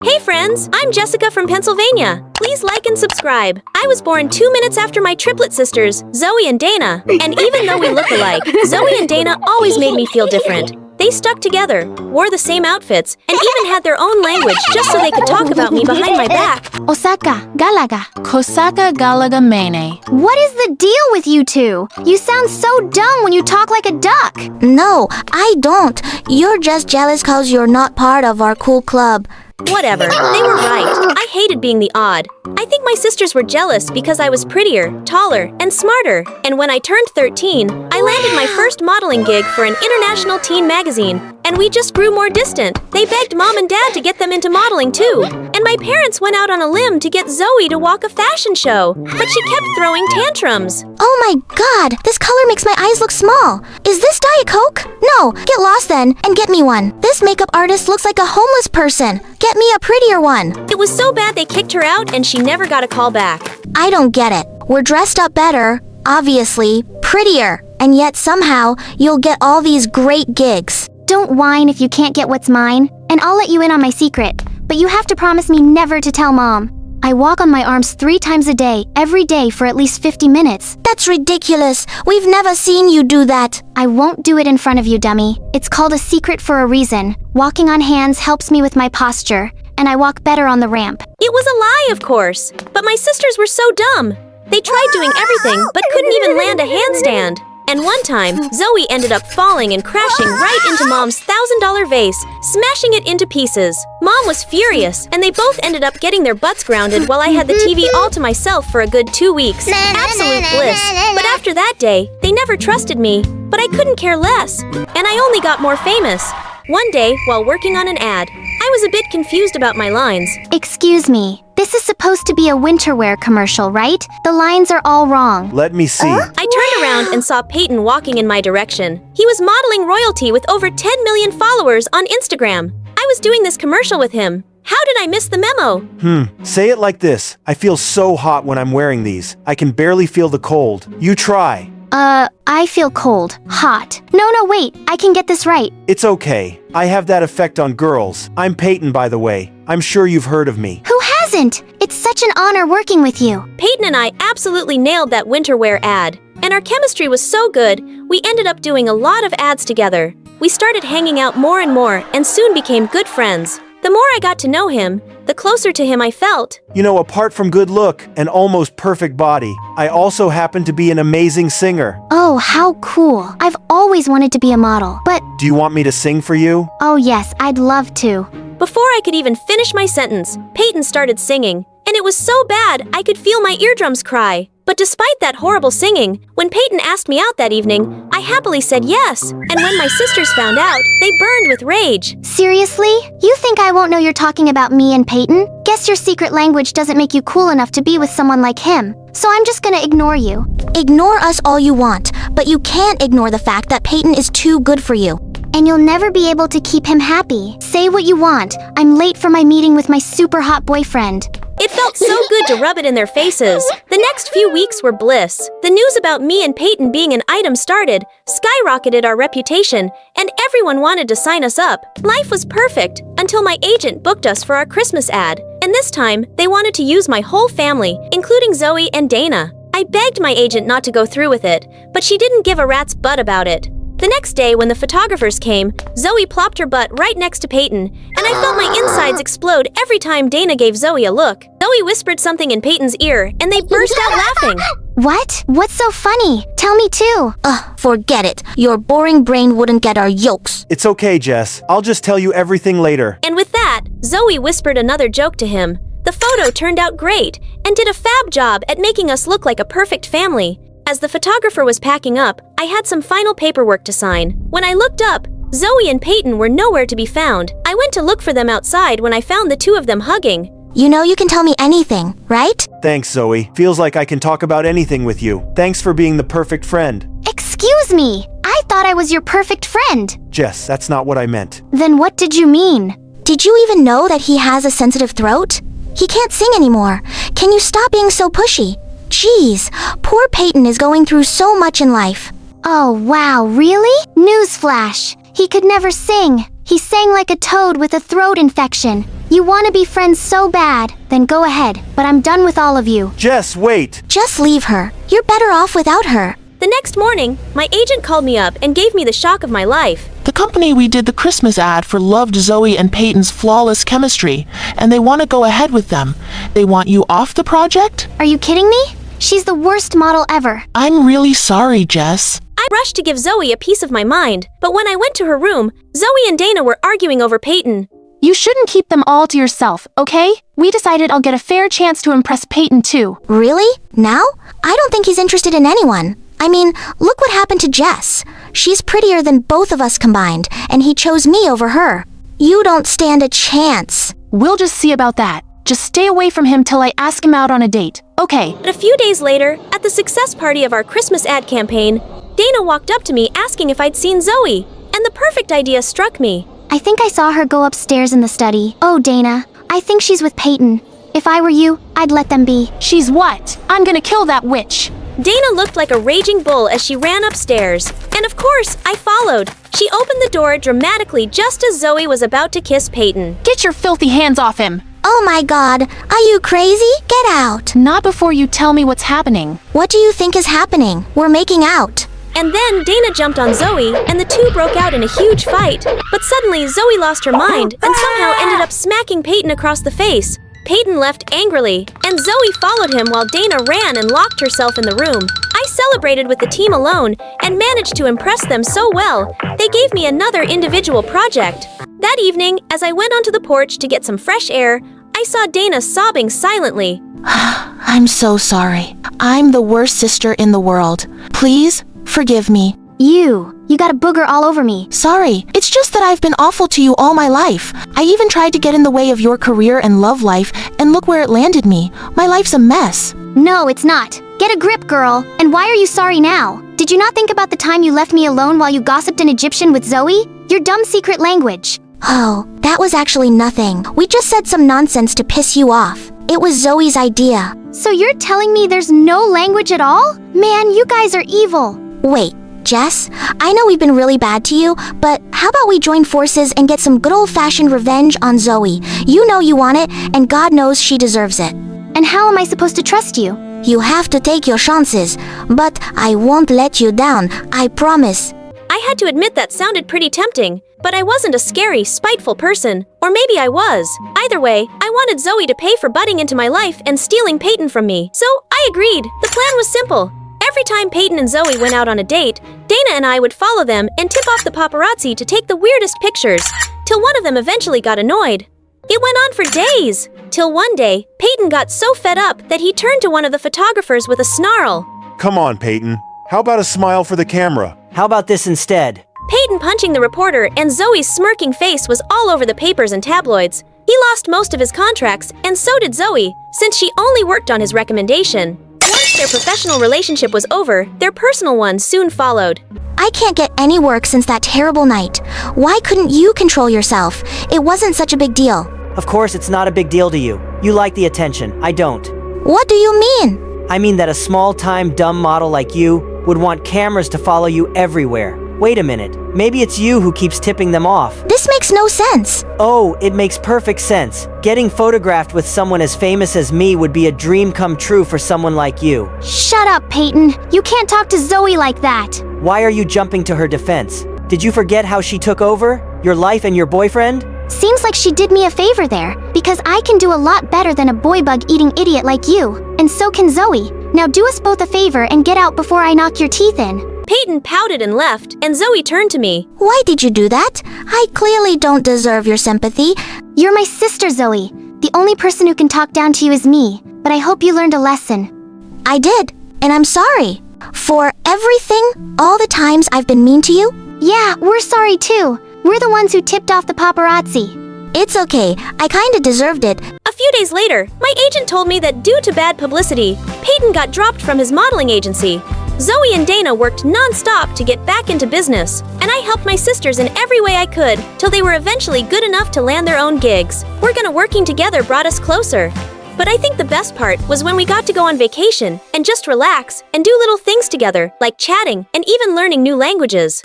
Hey friends, I'm Jessica from Pennsylvania. Please like and subscribe. I was born 2 minutes after my triplet sisters, Zoe and Dana. And even though we look alike, Zoe and Dana always made me feel different. They stuck together, wore the same outfits, and even had their own language just so they could talk about me behind my back. Osaka, Galaga. Kosaka Galaga Mene. What is the deal with you two? You sound so dumb when you talk like a duck. No, I don't. You're just jealous cause you're not part of our cool club. Whatever, they were right. I hated being the odd. I think my sisters were jealous because I was prettier, taller, and smarter. And when I turned 13, I landed my first modeling gig for an international teen magazine. And we just grew more distant. They begged mom and dad to get them into modeling too. And my parents went out on a limb to get Zoe to walk a fashion show. But she kept throwing tantrums. Oh my god, this color makes my eyes look small. Is this Diet Coke? No, get lost then and get me one. This makeup artist looks like a homeless person. Get me a prettier one. It was so bad they kicked her out and she never got a call back. I don't get it. We're dressed up better, obviously, prettier, and yet somehow you'll get all these great gigs. Don't whine if you can't get what's mine, and I'll let you in on my secret. But you have to promise me never to tell Mom. I walk on my arms 3 times a day, every day for at least 50 minutes. That's ridiculous. We've never seen you do that. I won't do it in front of you, dummy. It's called a secret for a reason. Walking on hands helps me with my posture, and I walk better on the ramp. It was a lie, of course. But my sisters were so dumb. They tried doing everything, but couldn't even land a handstand. And one time, Zoe ended up falling and crashing right into Mom's $1,000 vase, smashing it into pieces. Mom was furious, and they both ended up getting their butts grounded while I had the TV all to myself for a good 2 weeks. Absolute bliss. But after that day, they never trusted me. But I couldn't care less, and I only got more famous. One day, while working on an ad, I was a bit confused about my lines. Excuse me. This is supposed to be a winter wear commercial, right? The lines are all wrong. Let me see. I turned around and saw Peyton walking in my direction. He was modeling royalty with over 10 million followers on Instagram. I was doing this commercial with him. How did I miss the memo? Say it like this. I feel so hot when I'm wearing these. I can barely feel the cold. You try. I feel cold. Hot. No, wait. I can get this right. It's okay. I have that effect on girls. I'm Peyton, by the way. I'm sure you've heard of me. Who hasn't? It's such an honor working with you. Peyton and I absolutely nailed that winter wear ad. And our chemistry was so good, we ended up doing a lot of ads together. We started hanging out more and more and soon became good friends. The more I got to know him, the closer to him I felt. You know, apart from good look and almost perfect body, I also happen to be an amazing singer. Oh, how cool. I've always wanted to be a model, but... Do you want me to sing for you? Oh yes, I'd love to. Before I could even finish my sentence, Peyton started singing. And it was so bad, I could feel my eardrums cry. But despite that horrible singing, when Peyton asked me out that evening, I happily said yes. And when my sisters found out, they burned with rage. Seriously? You think I won't know you're talking about me and Peyton? Guess your secret language doesn't make you cool enough to be with someone like him. So I'm just gonna ignore you. Ignore us all you want, but you can't ignore the fact that Peyton is too good for you. And you'll never be able to keep him happy. Say what you want. I'm late for my meeting with my super hot boyfriend. It felt so good to rub it in their faces. The next few weeks were bliss. The news about me and Peyton being an item started, skyrocketed our reputation, and everyone wanted to sign us up. Life was perfect until my agent booked us for our Christmas ad. And this time, they wanted to use my whole family, including Zoe and Dana. I begged my agent not to go through with it, but she didn't give a rat's butt about it. The next day, when the photographers came, Zoe plopped her butt right next to Peyton, and I felt my insides explode every time Dana gave Zoe a look. Zoe whispered something in Peyton's ear, and they burst out laughing. What? What's so funny? Tell me too. Forget it. Your boring brain wouldn't get our yolks. It's okay, Jess. I'll just tell you everything later. And with that, Zoe whispered another joke to him. The photo turned out great, and did a fab job at making us look like a perfect family. As the photographer was packing up, I had some final paperwork to sign. When I looked up, Zoe and Peyton were nowhere to be found. I went to look for them outside when I found the two of them hugging. You know you can tell me anything, right? Thanks, Zoe. Feels like I can talk about anything with you. Thanks for being the perfect friend. Excuse me. I thought I was your perfect friend. Jess, that's not what I meant. Then what did you mean? Did you even know that he has a sensitive throat? He can't sing anymore. Can you stop being so pushy? Jeez, poor Peyton is going through so much in life. Oh, wow, really? Newsflash. He could never sing. He sang like a toad with a throat infection. You want to be friends so bad, then go ahead, but I'm done with all of you. Jess, wait! Just leave her. You're better off without her. The next morning, my agent called me up and gave me the shock of my life. The company we did the Christmas ad for loved Zoe and Peyton's flawless chemistry, and they want to go ahead with them. They want you off the project? Are you kidding me? She's the worst model ever. I'm really sorry, Jess. I rushed to give Zoe a piece of my mind, but when I went to her room, Zoe and Dana were arguing over Peyton. You shouldn't keep them all to yourself, okay? We decided I'll get a fair chance to impress Peyton too. Really? Now? I don't think he's interested in anyone. I mean, look what happened to Jess. She's prettier than both of us combined, and he chose me over her. You don't stand a chance. We'll just see about that. Just stay away from him till I ask him out on a date, okay? But a few days later, at the success party of our Christmas ad campaign, Dana walked up to me asking if I'd seen Zoe, and the perfect idea struck me. I think I saw her go upstairs in the study. Oh, Dana, I think she's with Peyton. If I were you, I'd let them be. She's what? I'm gonna kill that witch. Dana looked like a raging bull as she ran upstairs, and of course, I followed. She opened the door dramatically just as Zoe was about to kiss Peyton. Get your filthy hands off him. Oh my god, are you crazy? Get out. Not before you tell me what's happening. What do you think is happening? We're making out. And then Dana jumped on Zoe, and the two broke out in a huge fight. But suddenly, Zoe lost her mind and somehow ended up smacking Peyton across the face. Peyton left angrily, and Zoe followed him while Dana ran and locked herself in the room. I celebrated with the team alone and managed to impress them so well, they gave me another individual project. That evening, as I went onto the porch to get some fresh air, I saw Dana sobbing silently. I'm so sorry. I'm the worst sister in the world. Please, forgive me. You got a booger all over me. Sorry, it's just that I've been awful to you all my life. I even tried to get in the way of your career and love life, and look where it landed me. My life's a mess. No, it's not. Get a grip, girl. And why are you sorry now? Did you not think about the time you left me alone while you gossiped in Egyptian with Zoe? Your dumb secret language. Oh, that was actually nothing. We just said some nonsense to piss you off. It was Zoe's idea. So you're telling me there's no language at all? Man, you guys are evil. Wait, Jess, I know we've been really bad to you, but how about we join forces and get some good old-fashioned revenge on Zoe? You know you want it, and God knows she deserves it. And how am I supposed to trust you? You have to take your chances, but I won't let you down, I promise. I had to admit that sounded pretty tempting, but I wasn't a scary, spiteful person. Or maybe I was. Either way, I wanted Zoe to pay for butting into my life and stealing Peyton from me. So I agreed. The plan was simple. Every time Peyton and Zoe went out on a date, Dana and I would follow them and tip off the paparazzi to take the weirdest pictures, till one of them eventually got annoyed. It went on for days, till one day, Peyton got so fed up that he turned to one of the photographers with a snarl. Come on, Peyton. How about a smile for the camera? How about this instead? Peyton punching the reporter and Zoe's smirking face was all over the papers and tabloids. He lost most of his contracts, and so did Zoe, since she only worked on his recommendation. Once their professional relationship was over, their personal one soon followed. I can't get any work since that terrible night. Why couldn't you control yourself? It wasn't such a big deal. Of course it's not a big deal to you. You like the attention. I don't. What do you mean? I mean that a small-time dumb model like you would want cameras to follow you everywhere. Wait a minute. Maybe it's you who keeps tipping them off. This makes no sense. Oh, it makes perfect sense. Getting photographed with someone as famous as me would be a dream come true for someone like you. Shut up, Peyton. You can't talk to Zoe like that. Why are you jumping to her defense? Did you forget how she took over? Your life and your boyfriend? Seems like she did me a favor there, because I can do a lot better than a boy bug-eating idiot like you. And so can Zoe. Now do us both a favor and get out before I knock your teeth in. Peyton pouted and left, and Zoe turned to me. Why did you do that? I clearly don't deserve your sympathy. You're my sister, Zoe. The only person who can talk down to you is me, but I hope you learned a lesson. I did, and I'm sorry. For everything, all the times I've been mean to you. Yeah, we're sorry too. We're the ones who tipped off the paparazzi. It's okay, I kinda deserved it. A few days later, my agent told me that due to bad publicity, Peyton got dropped from his modeling agency. Zoe and Dana worked non-stop to get back into business, and I helped my sisters in every way I could till they were eventually good enough to land their own gigs. Working together brought us closer. But I think the best part was when we got to go on vacation and just relax and do little things together, like chatting and even learning new languages.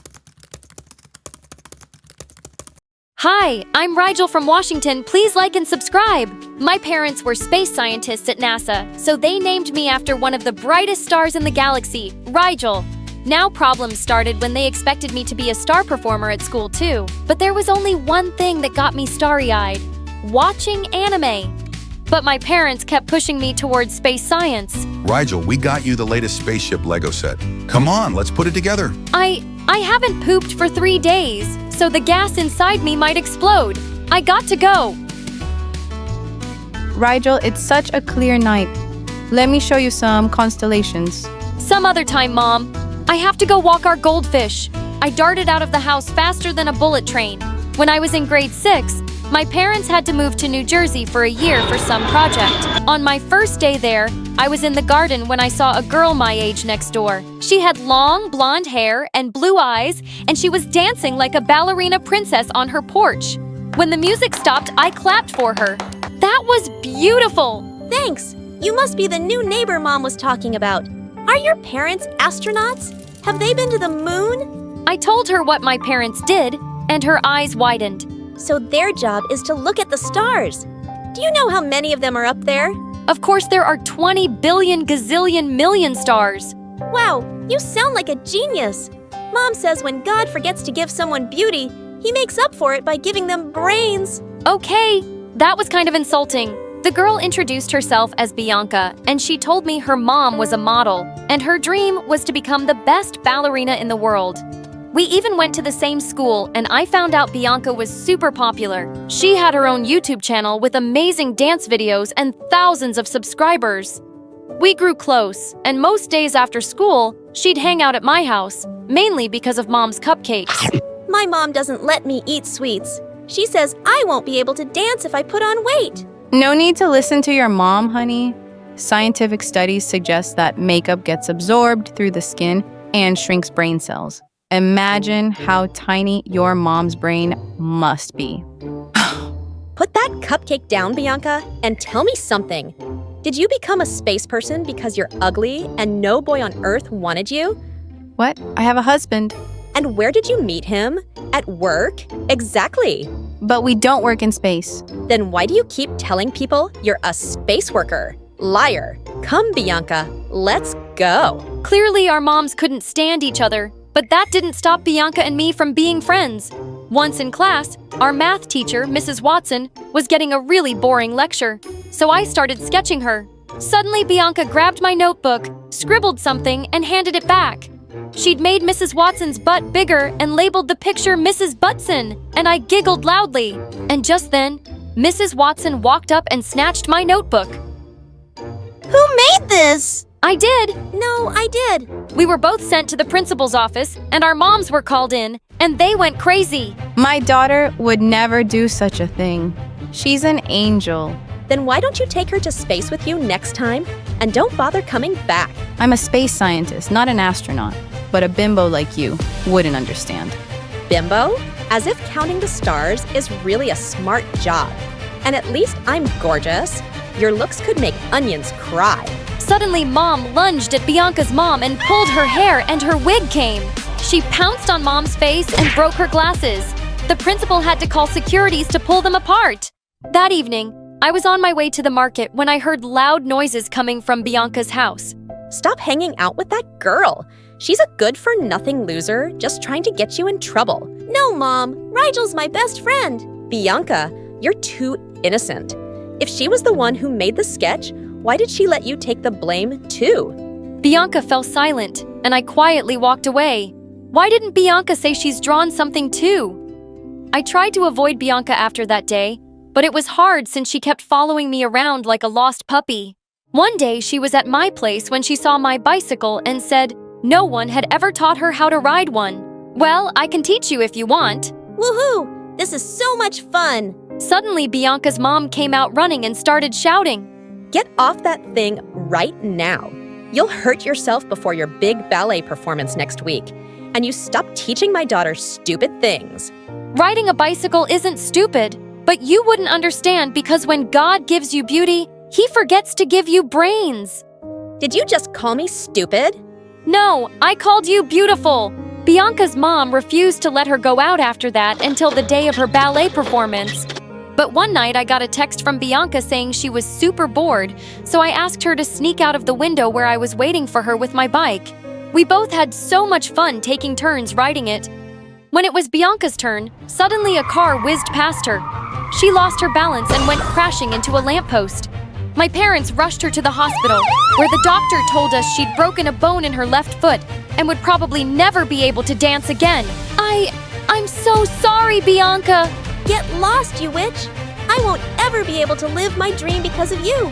Hi, I'm Rigel from Washington. Please like and subscribe. My parents were space scientists at NASA, so they named me after one of the brightest stars in the galaxy, Rigel. Now problems started when they expected me to be a star performer at school too. But there was only one thing that got me starry-eyed: watching anime. But my parents kept pushing me towards space science. Rigel, we got you the latest spaceship Lego set. Come on, let's put it together. I haven't pooped for 3 days, so the gas inside me might explode. I got to go. Rigel, it's such a clear night. Let me show you some constellations. Some other time, Mom. I have to go walk our goldfish. I darted out of the house faster than a bullet train. When I was in grade 6, my parents had to move to New Jersey for a year for some project. On my first day there, I was in the garden when I saw a girl my age next door. She had long blonde hair and blue eyes, and she was dancing like a ballerina princess on her porch. When the music stopped, I clapped for her. That was beautiful! Thanks! You must be the new neighbor Mom was talking about. Are your parents astronauts? Have they been to the moon? I told her what my parents did, and her eyes widened. So their job is to look at the stars. Do you know how many of them are up there? Of course, there are 20 billion gazillion million stars. Wow, you sound like a genius. Mom says when God forgets to give someone beauty, he makes up for it by giving them brains. Okay, that was kind of insulting. The girl introduced herself as Bianca, and she told me her mom was a model, and her dream was to become the best ballerina in the world. We even went to the same school, and I found out Bianca was super popular. She had her own YouTube channel with amazing dance videos and thousands of subscribers. We grew close, and most days after school, she'd hang out at my house, mainly because of Mom's cupcakes. My mom doesn't let me eat sweets. She says I won't be able to dance if I put on weight. No need to listen to your mom, honey. Scientific studies suggest that makeup gets absorbed through the skin and shrinks brain cells. Imagine how tiny your mom's brain must be. Put that cupcake down, Bianca, and tell me something. Did you become a space person because you're ugly and no boy on Earth wanted you? What? I have a husband. And where did you meet him? At work? Exactly. But we don't work in space. Then why do you keep telling people you're a space worker? Liar. Come, Bianca, let's go. Clearly, our moms couldn't stand each other. But that didn't stop Bianca and me from being friends. Once in class, our math teacher, Mrs. Watson, was getting a really boring lecture, so I started sketching her. Suddenly, Bianca grabbed my notebook, scribbled something, and handed it back. She'd made Mrs. Watson's butt bigger and labeled the picture Mrs. Butson, and I giggled loudly. And just then, Mrs. Watson walked up and snatched my notebook. Who made this? I did. No, I did. We were both sent to the principal's office, and our moms were called in, and they went crazy. My daughter would never do such a thing. She's an angel. Then why don't you take her to space with you next time? And don't bother coming back. I'm a space scientist, not an astronaut. But a bimbo like you wouldn't understand. Bimbo? As if counting the stars is really a smart job. And at least I'm gorgeous. Your looks could make onions cry. Suddenly, Mom lunged at Bianca's mom and pulled her hair, and her wig came. She pounced on Mom's face and broke her glasses. The principal had to call securities to pull them apart. That evening, I was on my way to the market when I heard loud noises coming from Bianca's house. Stop hanging out with that girl. She's a good-for-nothing loser just trying to get you in trouble. No, Mom. Rigel's my best friend. Bianca, you're too innocent. If she was the one who made the sketch, why did she let you take the blame too? Bianca fell silent, and I quietly walked away. Why didn't Bianca say she's drawn something too? I tried to avoid Bianca after that day, but it was hard since she kept following me around like a lost puppy. One day she was at my place when she saw my bicycle and said no one had ever taught her how to ride one. Well, I can teach you if you want. Woohoo! This is so much fun! Suddenly, Bianca's mom came out running and started shouting. Get off that thing right now. You'll hurt yourself before your big ballet performance next week. And you stop teaching my daughter stupid things. Riding a bicycle isn't stupid, but you wouldn't understand because when God gives you beauty, He forgets to give you brains. Did you just call me stupid? No, I called you beautiful. Bianca's mom refused to let her go out after that until the day of her ballet performance. But one night I got a text from Bianca saying she was super bored, so I asked her to sneak out of the window where I was waiting for her with my bike. We both had so much fun taking turns riding it. When it was Bianca's turn, suddenly a car whizzed past her. She lost her balance and went crashing into a lamppost. My parents rushed her to the hospital, where the doctor told us she'd broken a bone in her left foot and would probably never be able to dance again. I'm so sorry, Bianca. Get lost, you witch! I won't ever be able to live my dream because of you.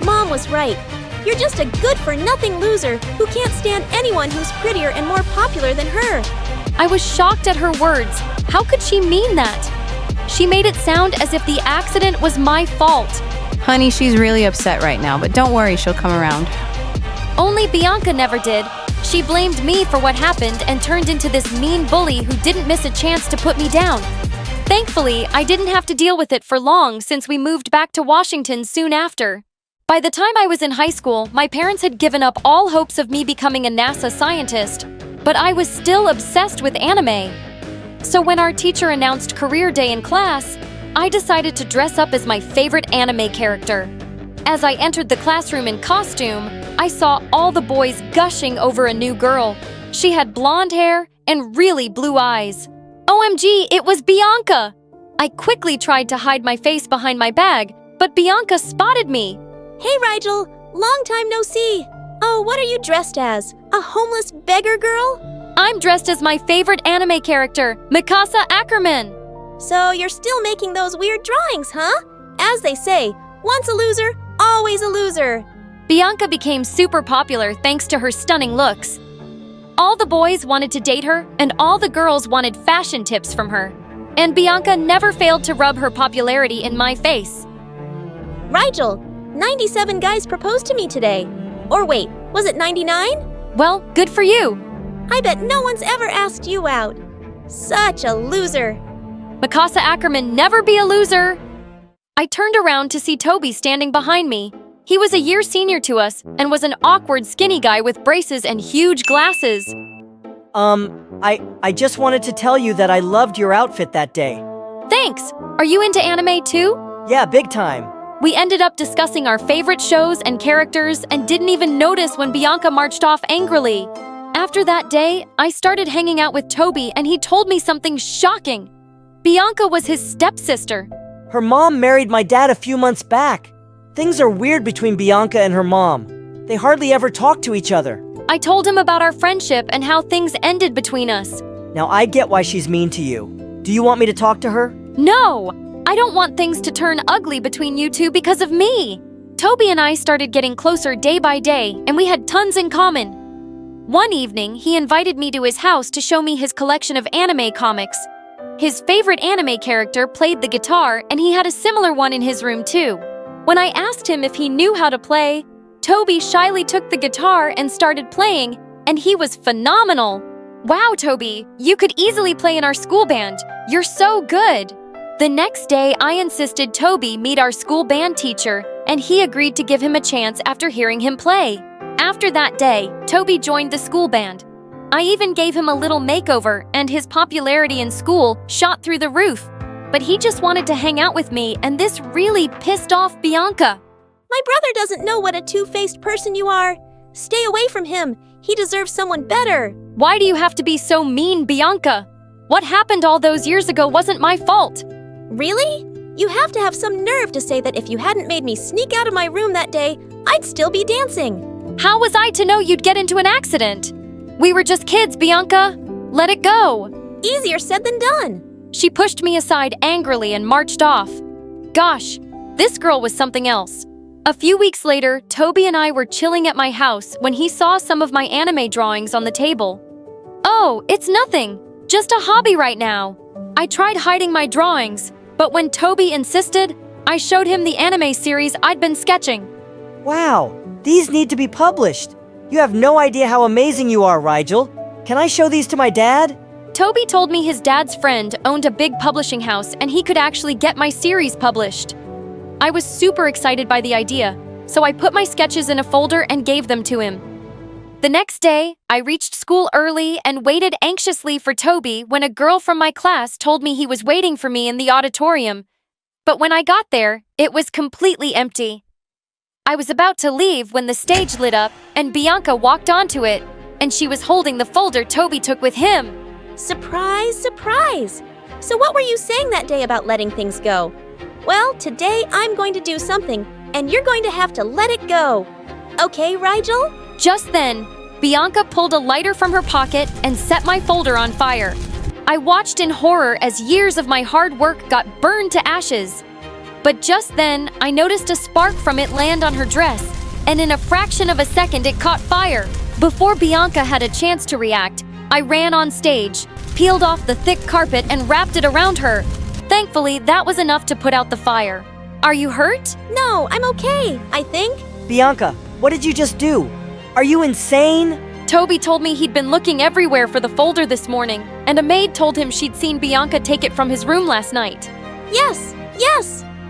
Mom was right. You're just a good-for-nothing loser who can't stand anyone who's prettier and more popular than her. I was shocked at her words. How could she mean that? She made it sound as if the accident was my fault. Honey, she's really upset right now, but don't worry, she'll come around. Only Bianca never did. She blamed me for what happened and turned into this mean bully who didn't miss a chance to put me down. Thankfully, I didn't have to deal with it for long since we moved back to Washington soon after. By the time I was in high school, my parents had given up all hopes of me becoming a NASA scientist, but I was still obsessed with anime. So when our teacher announced career day in class, I decided to dress up as my favorite anime character. As I entered the classroom in costume, I saw all the boys gushing over a new girl. She had blonde hair and really blue eyes. OMG, it was Bianca! I quickly tried to hide my face behind my bag, but Bianca spotted me. Hey, Rigel! Long time no see! Oh, what are you dressed as? A homeless beggar girl? I'm dressed as my favorite anime character, Mikasa Ackerman. So you're still making those weird drawings, huh? As they say, once a loser, always a loser. Bianca became super popular thanks to her stunning looks. All the boys wanted to date her, and all the girls wanted fashion tips from her. And Bianca never failed to rub her popularity in my face. Rigel, 97 guys proposed to me today. Or wait, was it 99? Well, good for you. I bet no one's ever asked you out. Such a loser. Mikasa Ackerman, never be a loser. I turned around to see Toby standing behind me. He was a year senior to us and was an awkward skinny guy with braces and huge glasses. I just wanted to tell you that I loved your outfit that day. Thanks! Are you into anime too? Yeah, big time. We ended up discussing our favorite shows and characters and didn't even notice when Bianca marched off angrily. After that day, I started hanging out with Toby and he told me something shocking. Bianca was his stepsister. Her mom married my dad a few months back. Things are weird between Bianca and her mom. They hardly ever talk to each other. I told him about our friendship and how things ended between us. Now I get why she's mean to you. Do you want me to talk to her? No! I don't want things to turn ugly between you two because of me. Toby and I started getting closer day by day, and we had tons in common. One evening, he invited me to his house to show me his collection of anime comics. His favorite anime character played the guitar, and he had a similar one in his room too. When I asked him if he knew how to play, Toby shyly took the guitar and started playing, and he was phenomenal. Wow, Toby, you could easily play in our school band. You're so good. The next day, I insisted Toby meet our school band teacher, and he agreed to give him a chance after hearing him play. After that day, Toby joined the school band. I even gave him a little makeover, and his popularity in school shot through the roof. But he just wanted to hang out with me, and this really pissed off Bianca. My brother doesn't know what a two-faced person you are. Stay away from him. He deserves someone better. Why do you have to be so mean, Bianca? What happened all those years ago wasn't my fault. Really? You have to have some nerve to say that if you hadn't made me sneak out of my room that day, I'd still be dancing. How was I to know you'd get into an accident? We were just kids, Bianca. Let it go. Easier said than done. She pushed me aside angrily and marched off. Gosh, this girl was something else. A few weeks later, Toby and I were chilling at my house when he saw some of my anime drawings on the table. Oh, it's nothing. Just a hobby right now. I tried hiding my drawings, but when Toby insisted, I showed him the anime series I'd been sketching. Wow, these need to be published. You have no idea how amazing you are, Rigel. Can I show these to my dad? Toby told me his dad's friend owned a big publishing house and he could actually get my series published. I was super excited by the idea, so I put my sketches in a folder and gave them to him. The next day, I reached school early and waited anxiously for Toby when a girl from my class told me he was waiting for me in the auditorium. But when I got there, it was completely empty. I was about to leave when the stage lit up and Bianca walked onto it, and she was holding the folder Toby took with him. Surprise, surprise! So what were you saying that day about letting things go? Well, today I'm going to do something, and you're going to have to let it go. Okay, Rigel? Just then, Bianca pulled a lighter from her pocket and set my folder on fire. I watched in horror as years of my hard work got burned to ashes. But just then, I noticed a spark from it land on her dress, and in a fraction of a second it caught fire. Before Bianca had a chance to react, I ran on stage, peeled off the thick carpet and wrapped it around her. Thankfully, that was enough to put out the fire. Are you hurt? No, I'm okay, I think. Bianca, what did you just do? Are you insane? Toby told me he'd been looking everywhere for the folder this morning, and a maid told him she'd seen Bianca take it from his room last night. Yes!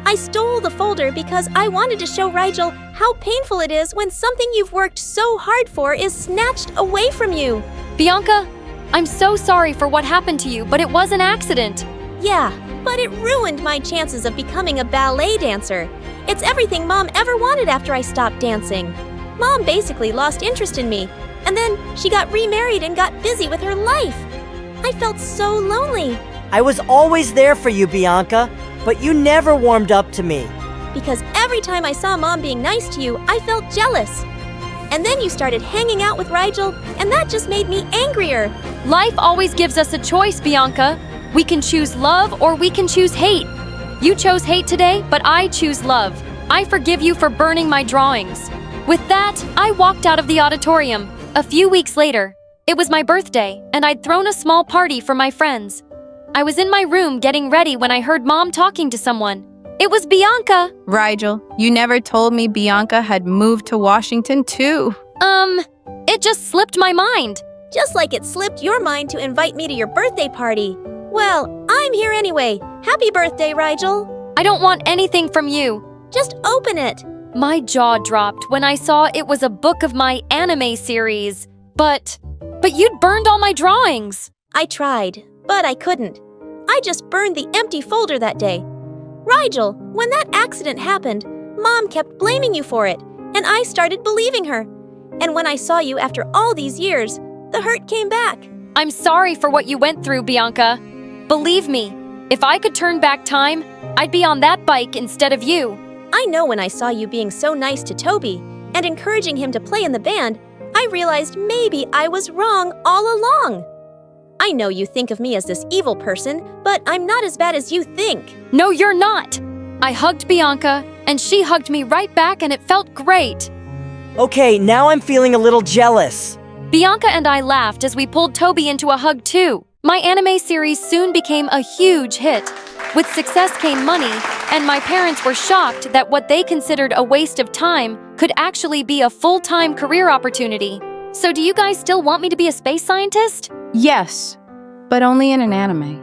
I stole the folder because I wanted to show Rigel how painful it is when something you've worked so hard for is snatched away from you. Bianca, I'm so sorry for what happened to you, but it was an accident. Yeah, but it ruined my chances of becoming a ballet dancer. It's everything Mom ever wanted after I stopped dancing. Mom basically lost interest in me, and then she got remarried and got busy with her life. I felt so lonely. I was always there for you, Bianca, but you never warmed up to me. Because every time I saw Mom being nice to you, I felt jealous. And then you started hanging out with Rigel, and that just made me angrier. Life always gives us a choice, Bianca. We can choose love or we can choose hate. You chose hate today, but I choose love. I forgive you for burning my drawings. With that, I walked out of the auditorium. A few weeks later, it was my birthday, and I'd thrown a small party for my friends. I was in my room getting ready when I heard Mom talking to someone. It was Bianca. Rigel, you never told me Bianca had moved to Washington too. It just slipped my mind. Just like it slipped your mind to invite me to your birthday party. Well, I'm here anyway. Happy birthday, Rigel. I don't want anything from you. Just open it. My jaw dropped when I saw it was a book of my anime series. But you'd burned all my drawings. I tried, but I couldn't. I just burned the empty folder that day. Rigel, when that accident happened, Mom kept blaming you for it, and I started believing her. And when I saw you after all these years, the hurt came back. I'm sorry for what you went through, Bianca. Believe me, if I could turn back time, I'd be on that bike instead of you. I know when I saw you being so nice to Toby and encouraging him to play in the band, I realized maybe I was wrong all along. I know you think of me as this evil person, but I'm not as bad as you think. No, you're not. I hugged Bianca, and she hugged me right back, and it felt great. Okay, now I'm feeling a little jealous. Bianca and I laughed as we pulled Toby into a hug too. My anime series soon became a huge hit. With success came money, and my parents were shocked that what they considered a waste of time could actually be a full-time career opportunity. So do you guys still want me to be a space scientist? Yes, but only in an anime.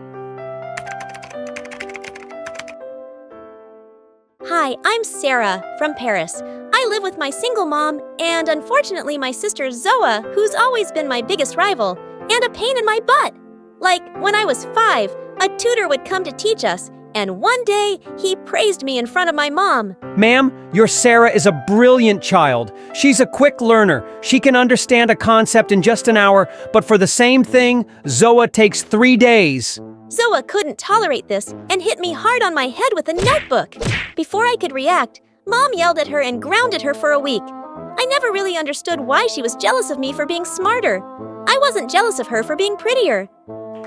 Hi, I'm Sarah from Paris. I live with my single mom and unfortunately my sister Zoe, who's always been my biggest rival, and a pain in my butt. Like, when I was 5, a tutor would come to teach us, and one day he praised me in front of my mom. Ma'am, your Sarah is a brilliant child. She's a quick learner. She can understand a concept in just an hour, but for the same thing, Zoe takes 3 days. Zoe couldn't tolerate this and hit me hard on my head with a notebook. Before I could react, Mom yelled at her and grounded her for a week. I never really understood why she was jealous of me for being smarter. I wasn't jealous of her for being prettier.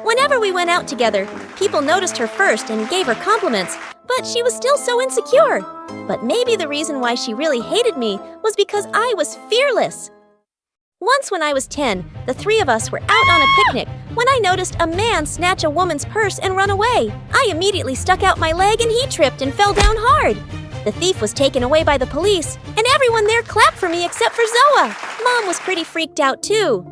Whenever we went out together, people noticed her first and gave her compliments, but she was still so insecure. But maybe the reason why she really hated me was because I was fearless. Once when I was 10, the 3 of us were out on a picnic when I noticed a man snatch a woman's purse and run away. I immediately stuck out my leg and he tripped and fell down hard. The thief was taken away by the police, and everyone there clapped for me except for Zoe. Mom was pretty freaked out too.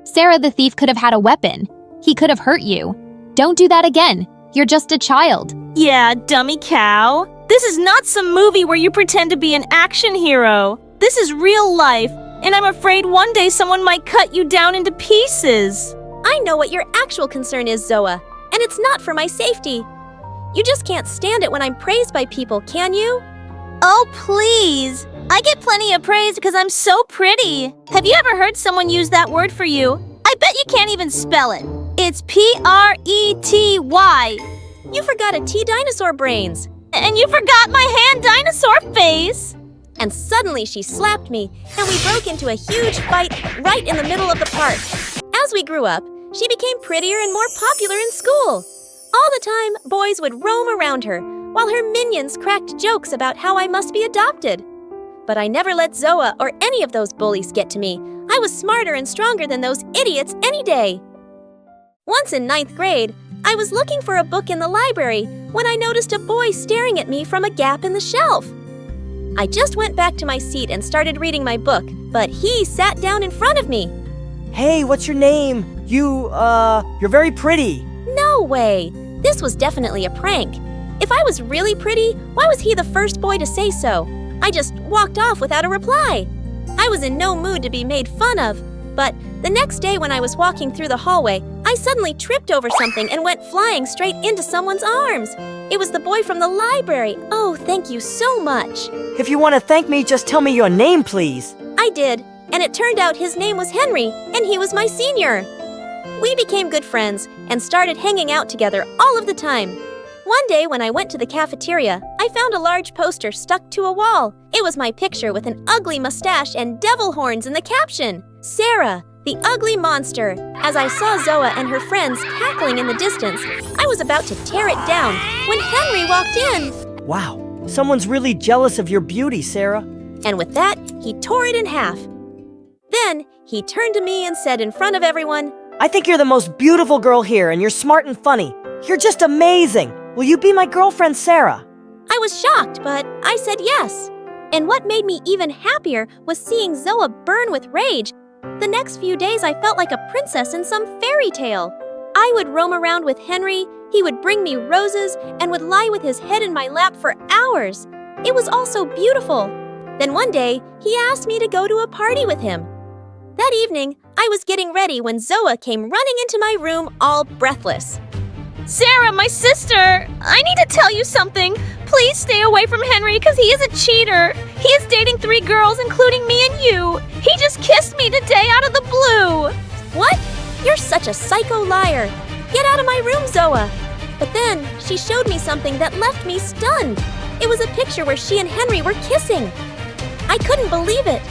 Sarah the thief could have had a weapon. He could have hurt you. Don't do that again. You're just a child. Yeah, dummy cow. This is not some movie where you pretend to be an action hero. This is real life, and I'm afraid one day someone might cut you down into pieces. I know what your actual concern is, Zoa, and it's not for my safety. You just can't stand it when I'm praised by people, can you? Oh, please. I get plenty of praise because I'm so pretty. Have you ever heard someone use that word for you? I bet you can't even spell it. It's P-R-E-T-Y. You forgot a T dinosaur brains. And you forgot my hand dinosaur face. And suddenly she slapped me, and we broke into a huge fight right in the middle of the park. As we grew up, she became prettier and more popular in school. All the time, boys would roam around her, while her minions cracked jokes about how I must be adopted. But I never let Zoa or any of those bullies get to me. I was smarter and stronger than those idiots any day. Once in 9th grade, I was looking for a book in the library when I noticed a boy staring at me from a gap in the shelf. I just went back to my seat and started reading my book, but he sat down in front of me. Hey, what's your name? You're very pretty. No way! This was definitely a prank. If I was really pretty, why was he the first boy to say so? I just walked off without a reply. I was in no mood to be made fun of, but the next day when I was walking through the hallway, I suddenly tripped over something and went flying straight into someone's arms. It was the boy from the library. Oh, thank you so much. If you want to thank me, just tell me your name, please. I did, and it turned out his name was Henry, and he was my senior. We became good friends and started hanging out together all of the time. One day when I went to the cafeteria, I found a large poster stuck to a wall. It was my picture with an ugly mustache and devil horns in the caption. Sarah, the ugly monster. As I saw Zoa and her friends cackling in the distance, I was about to tear it down when Henry walked in. Wow, someone's really jealous of your beauty, Sarah. And with that, he tore it in half. Then he turned to me and said in front of everyone, I think you're the most beautiful girl here, and you're smart and funny. You're just amazing. Will you be my girlfriend, Sarah? I was shocked, but I said yes. And what made me even happier was seeing Zoa burn with rage. The next few days I felt like a princess in some fairy tale. I would roam around with Henry, he would bring me roses, and would lie with his head in my lap for hours. It was all so beautiful. Then one day, he asked me to go to a party with him. That evening, I was getting ready when Zoa came running into my room all breathless. Sarah, my sister, I need to tell you something. Please stay away from Henry because he is a cheater. He is dating 3 girls, including me and you. He just kissed me today out of the blue. What? You're such a psycho liar. Get out of my room, Zoa. But then she showed me something that left me stunned. It was a picture where she and Henry were kissing. I couldn't believe it.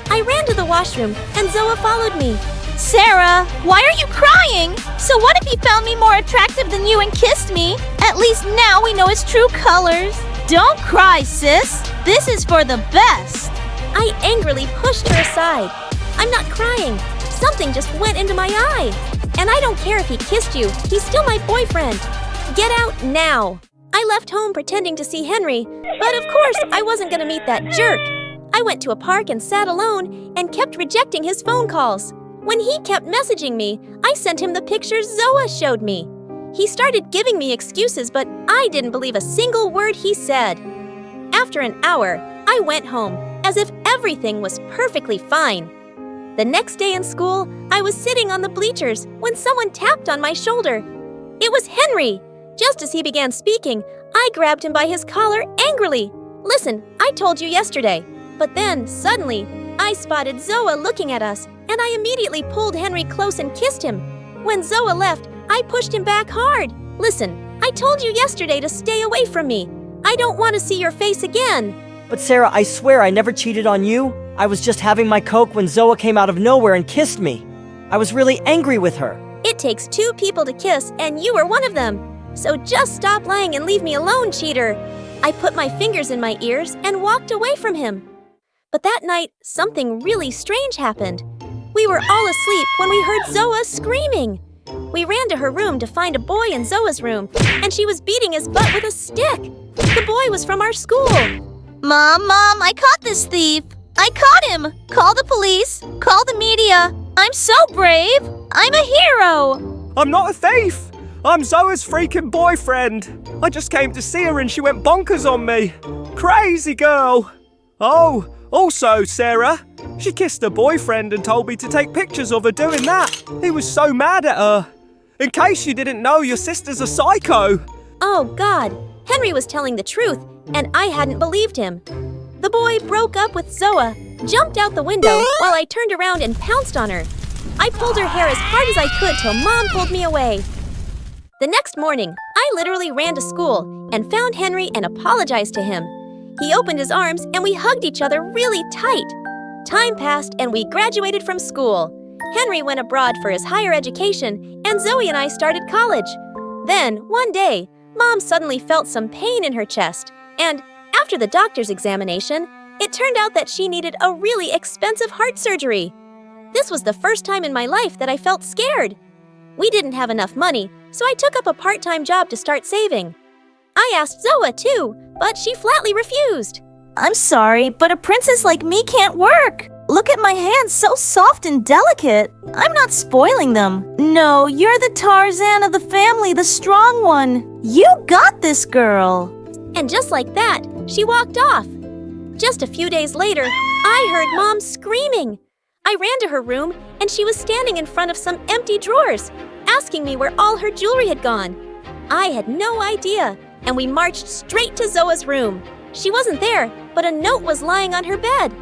I ran to the washroom and Zoa followed me. Sarah, why are you crying? So what if he found me more attractive than you and kissed me? At least now we know his true colors. Don't cry, sis. This is for the best. I angrily pushed her aside. I'm not crying. Something just went into my eye. And I don't care if he kissed you. He's still my boyfriend. Get out now. I left home pretending to see Henry, but of course I wasn't going to meet that jerk. I went to a park and sat alone and kept rejecting his phone calls. When he kept messaging me, I sent him the pictures Zoa showed me. He started giving me excuses, but I didn't believe a single word he said. After an hour, I went home, as if everything was perfectly fine. The next day in school, I was sitting on the bleachers when someone tapped on my shoulder. It was Henry. Just as he began speaking, I grabbed him by his collar angrily. Listen, I told you yesterday. But then, suddenly, I spotted Zoa looking at us, and I immediately pulled Henry close and kissed him. When Zoa left, I pushed him back hard. Listen, I told you yesterday to stay away from me. I don't want to see your face again. But Sarah, I swear I never cheated on you. I was just having my Coke when Zoa came out of nowhere and kissed me. I was really angry with her. It takes 2 people to kiss, and you were one of them. So just stop lying and leave me alone, cheater. I put my fingers in my ears and walked away from him. But that night, something really strange happened. We were all asleep when we heard Zoa screaming. We ran to her room to find a boy in Zoa's room, and she was beating his butt with a stick. The boy was from our school. Mom, I caught this thief. I caught him. Call the police. Call the media. I'm so brave. I'm a hero. I'm not a thief. I'm Zoa's freaking boyfriend. I just came to see her and she went bonkers on me. Crazy girl. Oh, also, Sarah, she kissed her boyfriend and told me to take pictures of her doing that. He was so mad at her. In case you didn't know, your sister's a psycho. Oh, God. Henry was telling the truth, and I hadn't believed him. The boy broke up with Zoe, jumped out the window while I turned around and pounced on her. I pulled her hair as hard as I could till Mom pulled me away. The next morning, I literally ran to school and found Henry and apologized to him. He opened his arms and we hugged each other really tight. Time passed and we graduated from school. Henry went abroad for his higher education and Zoe and I started college. Then, one day, Mom suddenly felt some pain in her chest, and after the doctor's examination, it turned out that she needed a really expensive heart surgery. This was the first time in my life that I felt scared. We didn't have enough money, so I took up a part-time job to start saving. I asked Zoe too, but she flatly refused. I'm sorry, but a princess like me can't work. Look at my hands, so soft and delicate. I'm not spoiling them. No, you're the Tarzan of the family, the strong one. You got this, girl. And just like that, she walked off. Just a few days later, I heard Mom screaming. I ran to her room, and she was standing in front of some empty drawers, asking me where all her jewelry had gone. I had no idea, and we marched straight to Zoe's room. She wasn't there, but a note was lying on her bed.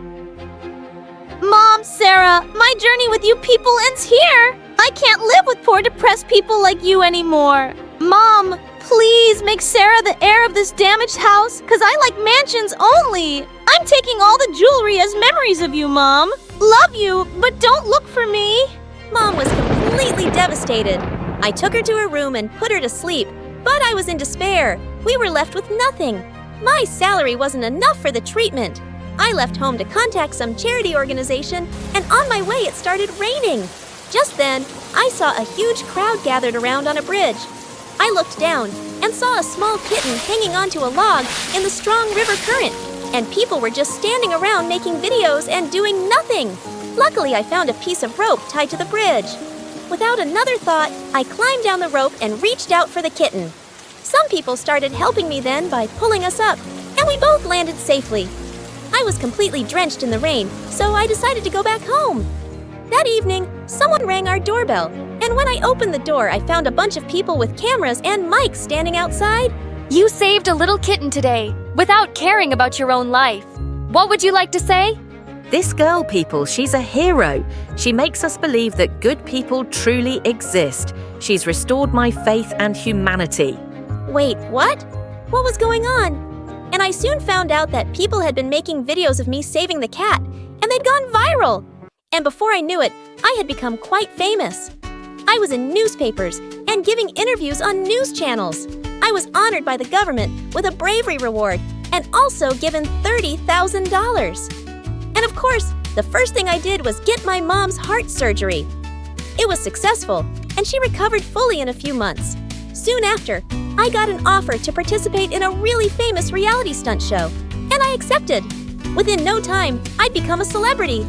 Mom, Sarah, my journey with you people ends here. I can't live with poor depressed people like you anymore. Mom, please make Sarah the heir of this damaged house, cause I like mansions only. I'm taking all the jewelry as memories of you, Mom. Love you, but don't look for me. Mom was completely devastated. I took her to her room and put her to sleep, but I was in despair. We were left with nothing. My salary wasn't enough for the treatment. I left home to contact some charity organization, and on my way it started raining. Just then, I saw a huge crowd gathered around on a bridge. I looked down and saw a small kitten hanging onto a log in the strong river current, and people were just standing around making videos and doing nothing. Luckily, I found a piece of rope tied to the bridge. Without another thought, I climbed down the rope and reached out for the kitten. Some people started helping me then by pulling us up, and we both landed safely. I was completely drenched in the rain, so I decided to go back home. That evening, someone rang our doorbell, and when I opened the door, I found a bunch of people with cameras and mics standing outside. You saved a little kitten today, without caring about your own life. What would you like to say? This girl, people, she's a hero. She makes us believe that good people truly exist. She's restored my faith and humanity. Wait, what? What was going on? And I soon found out that people had been making videos of me saving the cat, and they'd gone viral. And before I knew it, I had become quite famous. I was in newspapers and giving interviews on news channels. I was honored by the government with a bravery reward and also given $30,000. And of course, the first thing I did was get my mom's heart surgery. It was successful, and she recovered fully in a few months. Soon after, I got an offer to participate in a really famous reality stunt show, and I accepted. Within no time, I'd become a celebrity.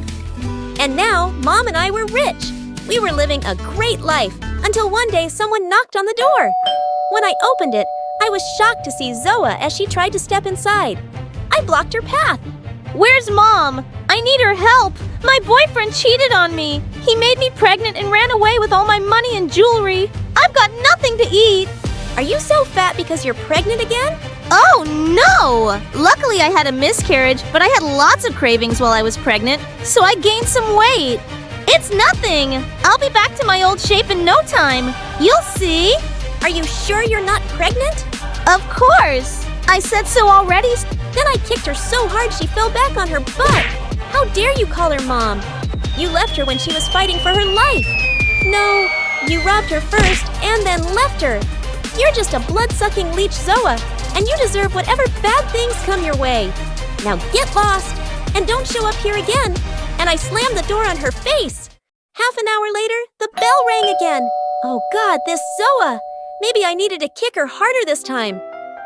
And now, Mom and I were rich. We were living a great life until one day someone knocked on the door. When I opened it, I was shocked to see Zoe as she tried to step inside. I blocked her path. Where's Mom? I need her help. My boyfriend cheated on me. He made me pregnant and ran away with all my money and jewelry. I've got nothing to eat. Are you so fat because you're pregnant again? Oh, no! Luckily, I had a miscarriage, but I had lots of cravings while I was pregnant, so I gained some weight. It's nothing. I'll be back to my old shape in no time. You'll see. Are you sure you're not pregnant? Of course. I said so already. Then I kicked her so hard she fell back on her butt. How dare you call her Mom? You left her when she was fighting for her life. No, you robbed her first and then left her. You're just a blood-sucking leech, Zoe, and you deserve whatever bad things come your way. Now get lost, and don't show up here again. And I slammed the door on her face. Half an hour later, the bell rang again. Oh God, this Zoe! Maybe I needed to kick her harder this time.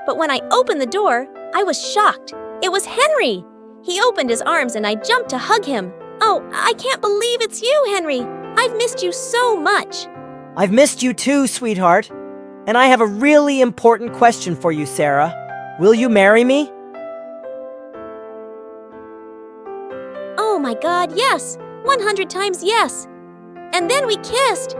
But when I opened the door, I was shocked. It was Henry. He opened his arms and I jumped to hug him. Oh, I can't believe it's you, Henry. I've missed you so much. I've missed you too, sweetheart. And I have a really important question for you, Sarah. Will you marry me? my god, yes! 100 times yes! And then we kissed!